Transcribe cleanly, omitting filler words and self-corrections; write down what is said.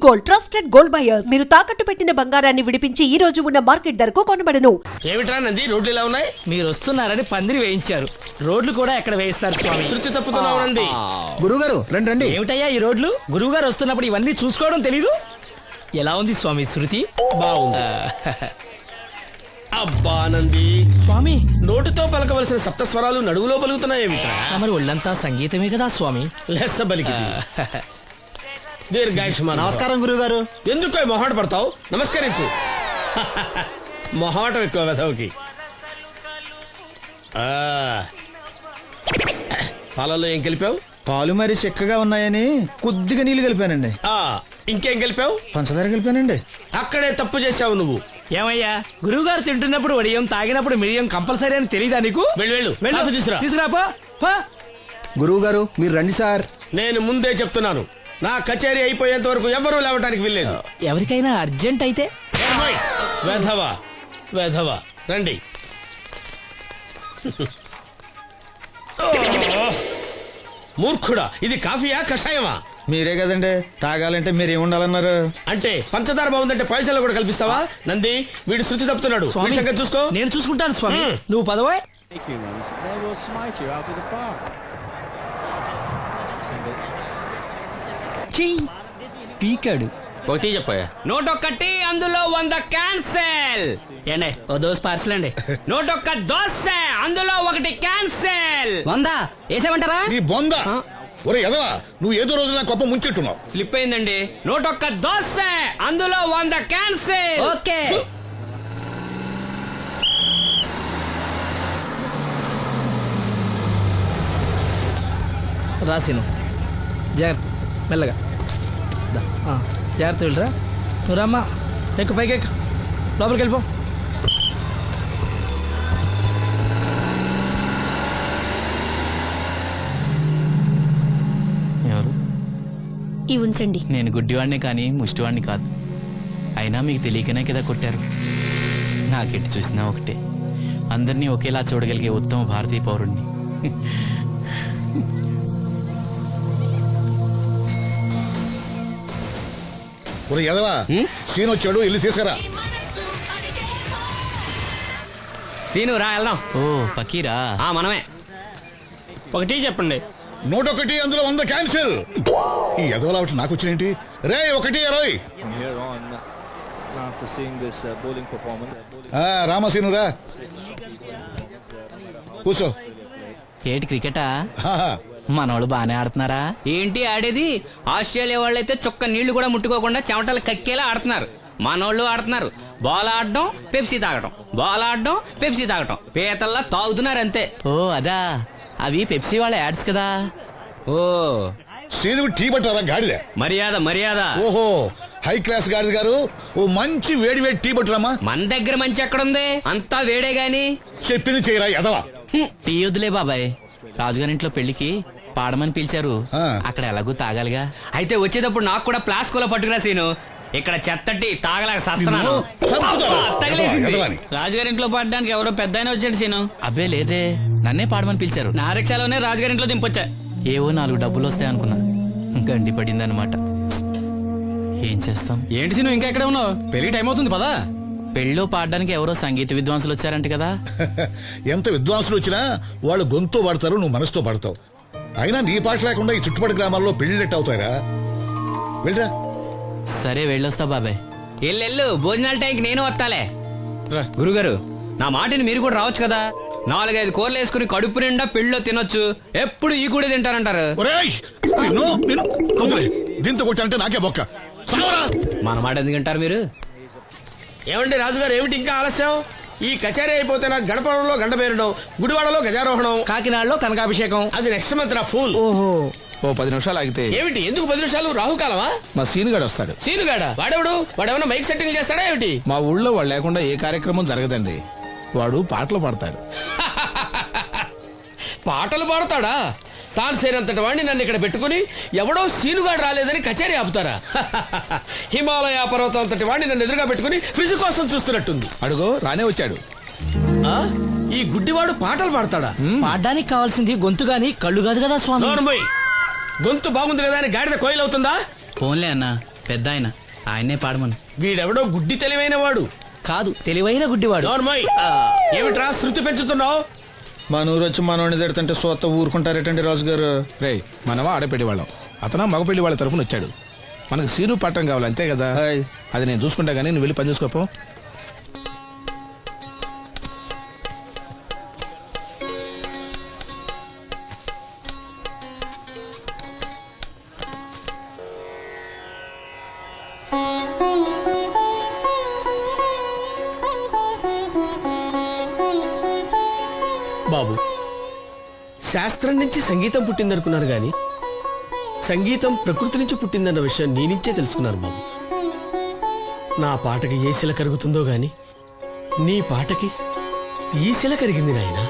Gold, trusted gold buyers. మీరు తాకట్టు పెట్టిన బంగారాన్ని విడిపించి ఈ రోజు ఉన్న మార్కెట్ ధరకు కొనబడను. ఏమిట్రా నంది, రోడ్లు ఇలా ఉన్నాయి? మీరు వస్తున్నారని పందిరి వేయించారు. రోడ్లు కూడా ఎక్కడ వేయిస్తారు స్వామి? శృతి తప్పుతున్నావు నంది. గురుగారు రండి రండి. ఏమిటయ్యా ఈ రోడ్లు? గురువు గారు వస్తున్నప్పుడు ఇవన్నీ చూసుకోవడం తెలీదు? ఎలా ఉంది స్వామి శృతి? బాగుంది. అబ్బా నంది, స్వామి నోటితో పలకవలసిన సప్తస్వరాలు నడువులో పలుకుతున్నాయేమిట్రా? మరి ఒళ్ళంతా సంగీతమే కదా స్వామి. లెస్స బలికి దీర్ఘాయుష్మాన్. నమస్కారం గురుగారు. ఎందుకు మొహాట పడతావు? నమస్కరించు. మొహాటం ఎక్కువ వెధవుకి. పాలల్లో ఏం కలిపావు? పాలు మరి చిక్కగా ఉన్నాయని కొద్దిగా నీళ్లు కలిపానండి. ఇంకేం కలిపావు? పంచదార కలిపానండి. అక్కడే తప్పు చేసావు నువ్వు. ఏమయ్యా, గురువు గారు తింటున్నప్పుడు వడియం, తాగినప్పుడు మిడియం కంపల్సరీ అని తెలీదా నీకు? వెళ్ళు కాఫీ తీసురా. తీసుకురాపో. గురువు గారు మీరు రండి సార్. నేను ముందే చెప్తున్నాను, నా కచేరీ అయిపోయేంత వరకు ఎవరూ లేవటానికి వెళ్ళలేదు. ఎవరికైనా అర్జెంట్ అయితే వెధవా వెధవా రండి. మూర్ఖుడా, ఇది కాఫీయా కషాయమా? మీరే కదండి తాగాలంటే మీరేముండాలన్నారు? అంటే పంచదార బాగుందంటే పైసలు కూడా కల్పిస్తావా? నంది, వీడు శృతి తప్పుతున్నాడు. స్వామి, వీడి సంగతి చూసుకో. నేను చూసుకుంటాను స్వామి. నువ్వు పదవా. పీకాడు. ఒకటి చెప్పాయా? 101 అందులో 100 క్యాన్సెల్. ఏండి ఓ దోస్ పార్సల్ అండి. 101 దోశ అందులో 1 క్యాన్సెల్. 100 వేసేమంటారా? నీ బొంద. ఒరే ఎదవా, నువ్వు ఏదో రోజు నా గొప్ప ముంచెట్టున్నావు. స్లిప్ అయిందండి. 101 దోశ అందులో 100 క్యాన్సెల్. ఓకే. రాసిను జాగ్రత్త, మెల్లగా జాగ్రత్త వెళ్ళరా. నువ్వు రామ్మా, ఎక్కు పైకి ఎక్కు, లోపలికి వెళ్ళిపో. ఎవరు? ఇవి ఉంచండి. నేను గుడ్డివాడినే కానీ ముష్టివాడిని కాదు. అయినా మీకు తెలియకనే కదా కొట్టారు. నాకెట్టి చూసినా ఒకటే, అందరినీ ఒకేలా చూడగలిగే ఉత్తమ భారతీయ పౌరుణ్ణి. ఒరే ఎదవా, సీన్ వచ్చాడు, ఇల్లు తీసుకురా. సీను రా వెళ్దాం. ఓ పకీరా, మనమే. ఒకటి చెప్పండి. 101 అందులో 100 క్యాన్సిల్. ఈ ఎదవలా ఒకటి నాకు వచ్చినేంటి? రే 1-20. రామసీనురా కూర్చో. ఏటి క్రికెటా? ఆహా. మనోళ్ళు బానే ఆడుతున్నారా? ఏంటి ఆడేది? ఆస్ట్రేలియా వాళ్ళైతే చుక్క నీళ్లు కూడా ముట్టుకోకుండా చెమటలు కక్కేలా ఆడుతున్నారు. మనోళ్ళు ఆడుతున్నారు బాల్ ఆడడం, పెప్సీ తాగటం, బాల్ ఆడడం, పెప్సీ తాగటం, పీతల్లా తాగుతున్నారు అంతే. ఓ అదా, అవి పెప్సీ వాళ్ళ యాడ్స్ కదా. ఓ సీను టీ పట్టారా గాడిద? మర్యాద మర్యాద. ఓహో, హై క్లాస్ గాడిద గారు, ఓ మంచి వేడి వేడి టీ పట్టురామా. మన దగ్గర మంచి ఎక్కడుంది? అంతా వేడే గాని. చెప్పింది చేయరా ఎదవా. టీ వద్దులే బాబాయ్, రాజుగారింట్లో పెళ్లికి పాడమని పిలిచారు. అక్కడ ఎలాగూ తాగాలిగా. అయితే వచ్చేటప్పుడు నాకు కూడా ప్లాస్కోలో పట్టుకురా సీను. ఇక్కడ చెత్తటి తాగలేక సస్తున్నాను. రాజుగారింట్లో పడడానికి ఎవరో పెద్ద వచ్చాడు సీను. అబ్బే లేదే, నన్నే పాడమని పిలిచారు. నా రిక్షాలోనే రాజుగారింట్లో దింపొచ్చా. ఏవో 4 డబ్బులు వస్తాయి అనుకున్నా, గండి పడిందనమాట. ఏం చేస్తాం? ఏంటి సీను ఇంకా ఎక్కడ ఉన్నావు? పెళ్లి టైం అవుతుంది పదా. పెళ్ళిలో పాడడానికి ఎవరో సంగీత విద్వాంసులు వచ్చారంట కదా. ఎంత విద్వాంసులు వచ్చినా వాళ్ళు గొంతు పడతారు, నువ్వు మనసుతో పడతావు. అయినా నీ పాట లేకుండా ఈ చుట్టుపక్కల గ్రామాల్లో పెళ్లినట్టు అవుతాయిరా. వెళ్ళరా. సరే వెళ్ళొస్తా బాబాయ్. ఎల్లెళ్ళు, భోజనాల టైంకి నేను వస్తాలే. గురుగారు, నా మాటిని మీరు కూడా రావచ్చు కదా. 4-5 కూరలు వేసుకుని కడుపు నిండా పెళ్ళిలో తినొచ్చు. ఎప్పుడు ఈ కూడా తింటారంటారు. దీంతో కొట్టాలంటే నాకే బొక్క. మన మాట ఎందుకు తింటారు మీరు? ఏమండి రాజుగారు, ఏమిటి ఇంకా ఆలస్యం? ఈ కచేరీ అయిపోతే నాకు గణపవరంలో గండ పేరడం, గుడివాడలో గజారోహణం, కాకినాడలో కనకాభిషేకం. అది నెక్స్ట్ మంత్ రా ఫూల్. ఓ 10 నిమిషాలు ఆగితే. ఏమిటి, ఎందుకు 10 నిమిషాలు? రాహుకాలమా? మా సీనుగాడు వస్తాడు. సీనుగాడా? వాడెవడు? వాడేమన్నా మైక్ సెట్టింగ్ చేస్తాడా ఏమిటి? మా ఊళ్ళో వాడు లేకుండా ఏ కార్యక్రమం జరగదండి. వాడు పాటలు పాడతాడు. పాటలు పాడతాడా? తాను సేనంతటి వాడిని నన్ను ఇక్కడ పెట్టుకుని ఎవడో సీనుగాడు రాలేదని కచేరీ ఆపుతారా? హిమాలయ పర్వతం అంతటి వాడిని నన్ను ఎదురుగా పెట్టుకుని ఫ్రిజ్ కోసం చూస్తున్నట్టుంది. అడుగో రానే వచ్చాడు. ఈ గుడ్డివాడు పాటలు పాడతాడా? పాడడానికి కావాల్సింది గొంతు గాని కళ్ళు కాదు కదా స్వామి. గొంతు బాగుంది కదా అని గాడిద కోయిలవుతుందా? ఫోన్లే అన్నా, పెద్ద ఆయన ఆయనే పాడమను. వీడెవడో గుడ్డి తెలివైన వాడు కాదు, తెలివైన గుడ్డివాడు. నోర్మోయ్. ఏమిట్రా శృతి పెంచుతున్నావు? మన ఊరు వచ్చి మనోడిని తిడుతుంటే సొత్త ఊరుకుంటారేటండి రాజు గారు. రే మనమా ఆడపెళ్లి వాళ్ళం, అతను మగపెళ్లి వాళ్ళ తరపున వచ్చాడు. మనకు సీను పట్టం కావాలి అంతే కదా. హాయ్. అది నేను చూసుకుంటా గానీ నువ్వు వెళ్ళి పని చూసుకోపో. బాబు, శాస్త్రం నుంచి సంగీతం పుట్టిందనుకున్నాను గాని సంగీతం ప్రకృతి నుంచి పుట్టిందన్న విషయం నీ నుంచే తెలుసుకున్నాను బాబు. నా పాటకి ఏ శిల కరుగుతుందో గాని నీ పాటకి ఈ శిల కరిగింది నాయనా.